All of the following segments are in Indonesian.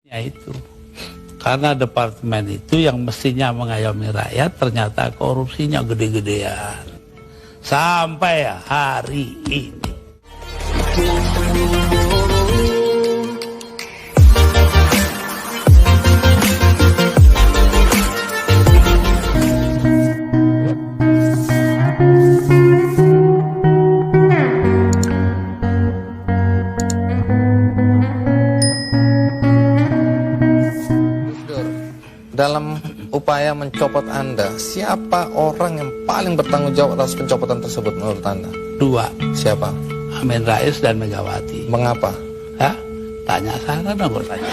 Ya itu, karena departemen itu yang mestinya mengayomi rakyat ternyata korupsinya gede-gedean. Sampai hari ini. Dalam upaya mencopot Anda, siapa orang yang paling bertanggung jawab atas pencopotan tersebut menurut Anda? Dua. Siapa? Amin Rais dan Megawati. Mengapa? Hah? Tanya sana dong, gue tanya.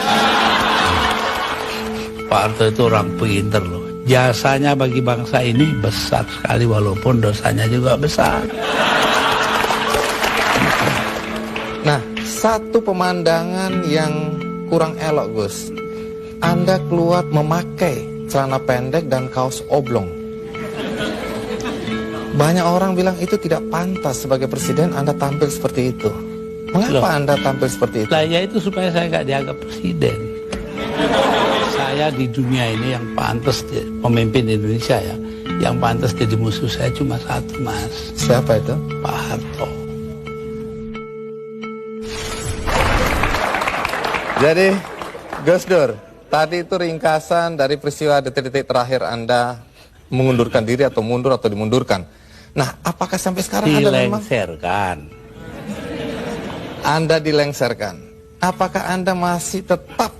Pak Harto itu orang pinter loh. Jasanya bagi bangsa ini besar sekali walaupun dosanya juga besar. Nah, satu pemandangan yang kurang elok, Gus. Anda keluar memakai celana pendek dan kaos oblong. Banyak orang bilang itu tidak pantas sebagai presiden Anda tampil seperti itu. Mengapa Loh, Anda tampil seperti itu? Lah ya itu supaya saya nggak dianggap presiden. Saya di dunia ini yang pantas pemimpin Indonesia ya, yang pantas jadi musuh saya cuma satu, Mas. Siapa itu? Pak Harto. Jadi, Gus Dur, tadi itu ringkasan dari peristiwa detik-detik terakhir Anda mengundurkan diri atau mundur atau dimundurkan. Nah, apakah sampai sekarang Anda dilengserkan? Apakah Anda masih tetap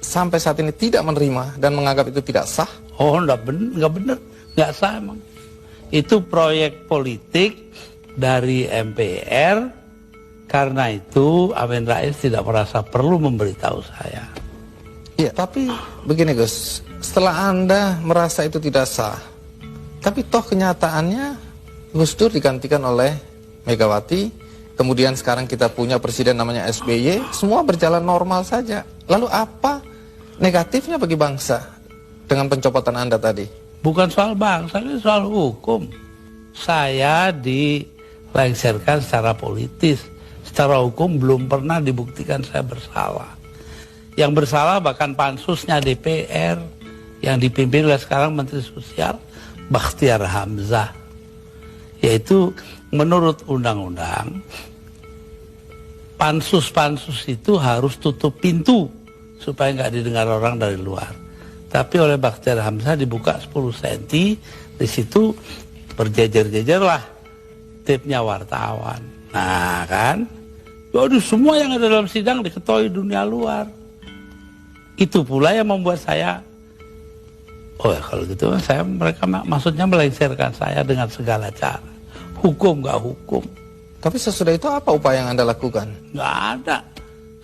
sampai saat ini tidak menerima dan menganggap itu tidak sah? Oh, nggak benar, nggak sah emang. Itu proyek politik dari MPR. Karena itu Amin Rais tidak merasa perlu memberitahu saya. Iya, tapi begini Gus, setelah Anda merasa itu tidak sah, tapi toh kenyataannya Gus Dur digantikan oleh Megawati, kemudian sekarang kita punya presiden namanya SBY, semua berjalan normal saja. Lalu apa negatifnya bagi bangsa dengan pencopotan Anda tadi? Bukan soal bangsa, ini soal hukum. Saya dilengserkan secara politis. Secara hukum belum pernah dibuktikan saya bersalah. Yang bersalah bahkan pansusnya DPR yang dipimpin oleh sekarang Menteri Sosial Bakhtiar Hamzah. Yaitu menurut undang-undang pansus-pansus itu harus tutup pintu supaya nggak didengar orang dari luar. Tapi oleh Bakhtiar Hamzah dibuka 10 cm, di situ berjejer-jejer lah tipnya wartawan. Nah kan, waduh semua yang ada dalam sidang diketahui dunia luar. Itu pula yang membuat saya, oh ya kalau gitu mereka maksudnya melengsarkan saya dengan segala cara. Hukum nggak hukum. Tapi sesudah itu apa upaya yang Anda lakukan? Nggak ada.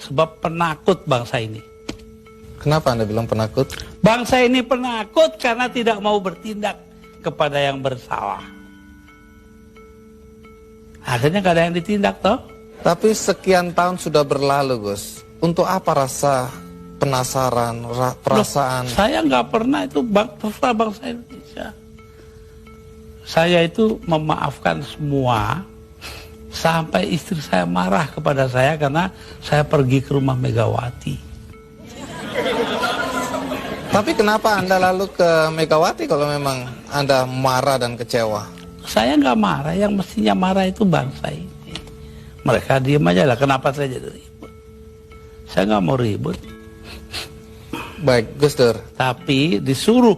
Sebab penakut bangsa ini. Kenapa Anda bilang penakut? Bangsa ini penakut karena tidak mau bertindak kepada yang bersalah. Akhirnya nggak ada yang ditindak toh. Tapi sekian tahun sudah berlalu Gus. Untuk apa rasa penasaran, perasaan? Loh, saya nggak pernah itu terserah bangsa Indonesia. Saya itu memaafkan semua sampai istri saya marah kepada saya karena saya pergi ke rumah Megawati. Tapi kenapa Anda lalu ke Megawati kalau memang Anda marah dan kecewa? Saya nggak marah, yang mestinya marah itu bangsa ini. Mereka diem aja lah, kenapa saya jadi ribut? Saya nggak mau ribut. Baik, Gus Dur. Tapi disuruh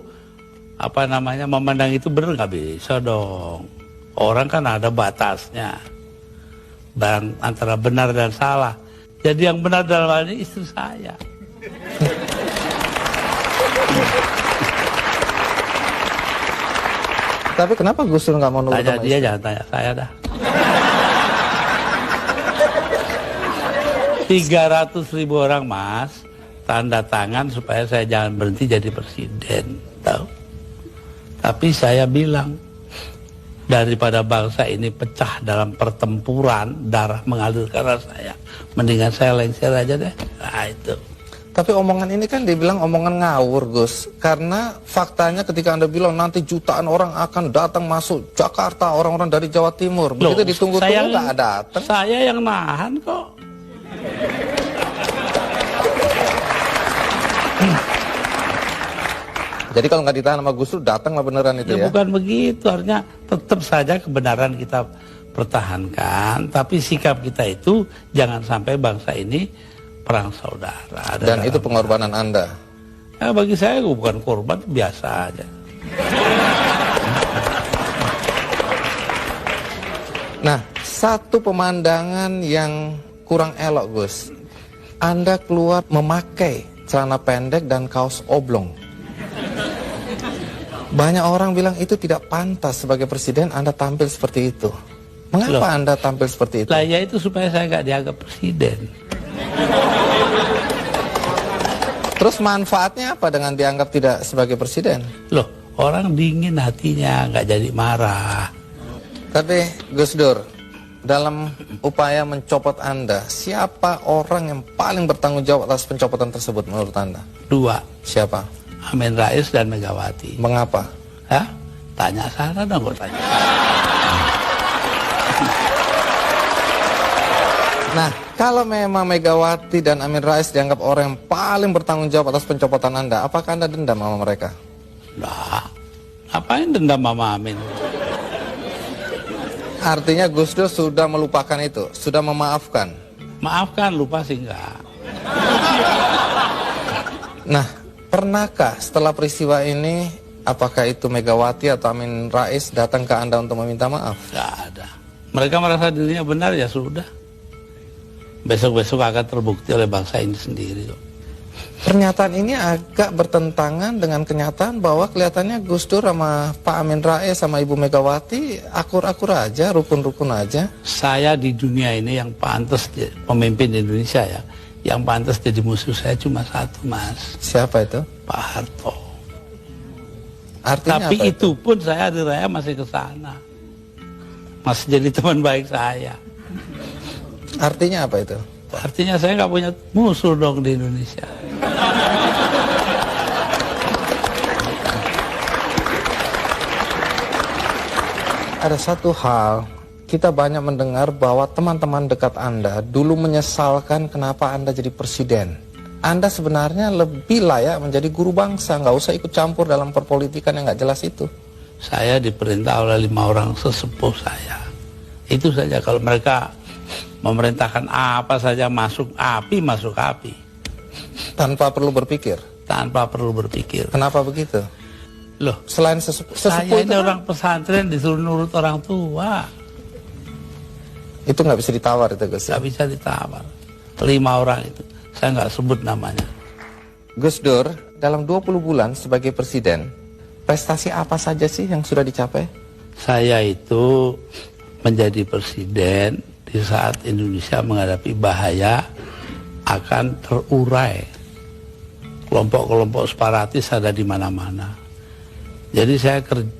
memandang itu benar nggak bisa dong. Orang kan ada batasnya. Antara benar dan salah. Jadi yang benar dalam hal ini istri saya. Tapi kenapa Gus Dur nggak mau nurut? Tanya dia, jangan tanya saya dah. 300.000 orang Mas tanda tangan supaya saya jangan berhenti jadi presiden, tahu? Tapi saya bilang daripada bangsa ini pecah dalam pertempuran darah mengalir karena saya, mendingan saya lengser aja deh. Nah itu. Tapi omongan ini kan dibilang omongan ngawur Gus. Karena faktanya ketika Anda bilang nanti jutaan orang akan datang masuk Jakarta, orang-orang dari Jawa Timur. Begitu ditunggu-tunggu nggak datang. Saya yang nahan kok. Jadi kalau nggak ditahan sama Gus Dur, datanglah beneran itu ya? Bukan begitu, artinya tetap saja kebenaran kita pertahankan, tapi sikap kita itu jangan sampai bangsa ini perang saudara. Dan itu pengorbanan Anda? Ya, bagi saya bukan korban, biasa aja. Nah, satu pemandangan yang kurang elok, Gus. Anda keluar memakai celana pendek dan kaos oblong. Banyak orang bilang itu tidak pantas sebagai presiden Anda tampil seperti itu. Mengapa Anda tampil seperti itu? Lah ya itu supaya saya nggak dianggap presiden. Terus manfaatnya apa dengan dianggap tidak sebagai presiden? Loh, orang dingin hatinya, nggak jadi marah. Tapi Gus Dur, dalam upaya mencopot Anda, siapa orang yang paling bertanggung jawab atas pencopotan tersebut menurut Anda? 2. Siapa? Amin Rais dan Megawati. Mengapa? Hah? Tanya sana dong, gue tanya. Nah, kalau memang Megawati dan Amin Rais dianggap orang yang paling bertanggung jawab atas pencopotan Anda, apakah Anda dendam sama mereka? Nah, ngapain dendam Mama Amin? Artinya Gus Dur sudah melupakan itu, sudah memaafkan. Maafkan, lupa sih enggak. Nah, pernahkah setelah peristiwa ini, apakah itu Megawati atau Amin Rais datang ke Anda untuk meminta maaf? Enggak ada. Mereka merasa dirinya benar, ya sudah. Besok-besok akan terbukti oleh bangsa ini sendiri kok. Pernyataan ini agak bertentangan dengan kenyataan bahwa kelihatannya Gus Dur sama Pak Amin Rais sama Ibu Megawati akur-akur aja, rukun-rukun aja. Saya di dunia ini yang pantas pemimpin Indonesia ya, yang pantas jadi musuh saya cuma satu, Mas. Siapa itu? Pak Harto. Artinya tapi apa itu pun saya hari raya masih ke sana. Masih jadi teman baik saya. Artinya apa itu? Artinya saya nggak punya musuh dong di Indonesia. Ada satu hal, kita banyak mendengar bahwa teman-teman dekat Anda dulu menyesalkan kenapa Anda jadi presiden. Anda sebenarnya lebih layak menjadi guru bangsa, nggak usah ikut campur dalam perpolitikan yang nggak jelas itu. Saya diperintah oleh 5 orang sesepuh saya. Itu saja, kalau mereka memerintahkan apa saja masuk api, masuk api. Tanpa perlu berpikir? Tanpa perlu berpikir. Kenapa begitu? Loh, Selain sesepuh saya ini itu kan, orang pesantren disuruh nurut orang tua. itu nggak bisa ditawar itu Gus. Nggak bisa ditawar. 5 orang itu, saya nggak sebut namanya. Gus Dur, dalam 20 bulan sebagai presiden, prestasi apa saja sih yang sudah dicapai? Saya itu menjadi presiden di saat Indonesia menghadapi bahaya akan terurai. Kelompok-kelompok separatis ada di mana-mana. Jadi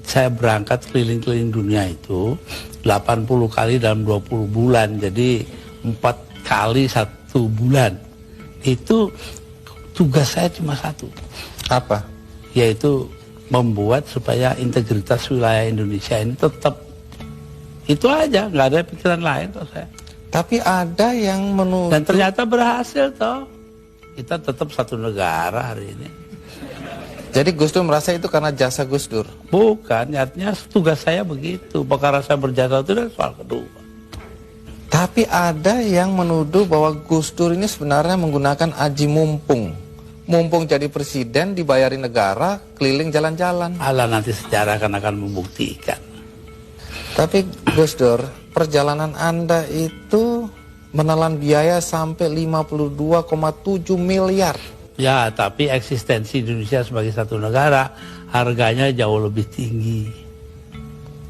saya berangkat keliling-keliling dunia itu 80 kali dalam 20 bulan. Jadi 4 kali 1 bulan. Itu tugas saya cuma satu. Apa? Yaitu membuat supaya integritas wilayah Indonesia ini tetap. Itu aja, nggak ada pikiran lain kok saya. Tapi ada yang menuduh. Dan ternyata berhasil toh. Kita tetap satu negara hari ini. Jadi Gus Dur merasa itu karena jasa Gus Dur? Bukan, artinya tugas saya begitu. Perkara saya berjasa itu adalah soal kedua. Tapi ada yang menuduh bahwa Gus Dur ini sebenarnya menggunakan aji mumpung. Mumpung jadi presiden, dibayarin negara, keliling jalan-jalan. Allah nanti sejarah akan membuktikan. Tapi Gus Dur, perjalanan Anda itu menelan biaya sampai 52,7 miliar. Ya, tapi eksistensi Indonesia sebagai satu negara harganya jauh lebih tinggi.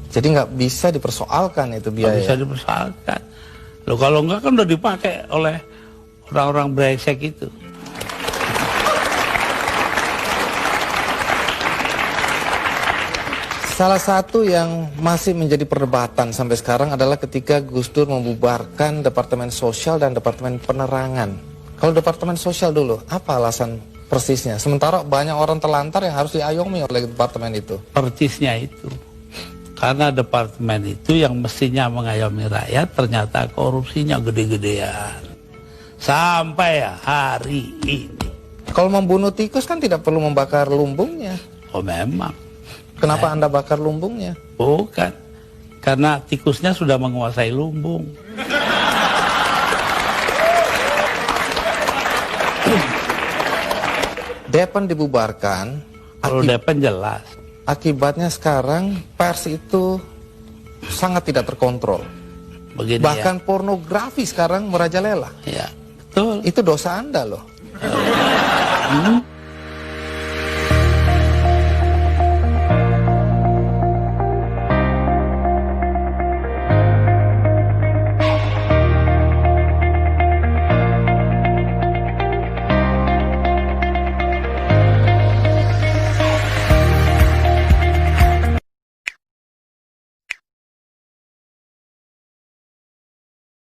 Jadi nggak bisa dipersoalkan itu biaya. Nggak bisa dipersoalkan. Loh, kalau enggak kan udah dipakai oleh orang-orang brengsek itu. Salah satu yang masih menjadi perdebatan sampai sekarang adalah ketika Gus Dur membubarkan Departemen Sosial dan Departemen Penerangan. Kalau Departemen Sosial dulu, apa alasan persisnya? Sementara banyak orang terlantar yang harus diayomi oleh departemen itu. Persisnya itu. Karena departemen itu yang mestinya mengayomi rakyat, ternyata korupsinya gede-gedean. Sampai hari ini. Kalau membunuh tikus kan tidak perlu membakar lumbungnya. Oh memang. Kenapa Anda bakar lumbungnya? Bukan. Karena tikusnya sudah menguasai lumbung. Depan dibubarkan. Kalau Depan jelas. Akibatnya sekarang pers itu sangat tidak terkontrol. Begini Bahkan pornografi sekarang merajalela. ya. Ya, betul. Itu dosa Anda loh.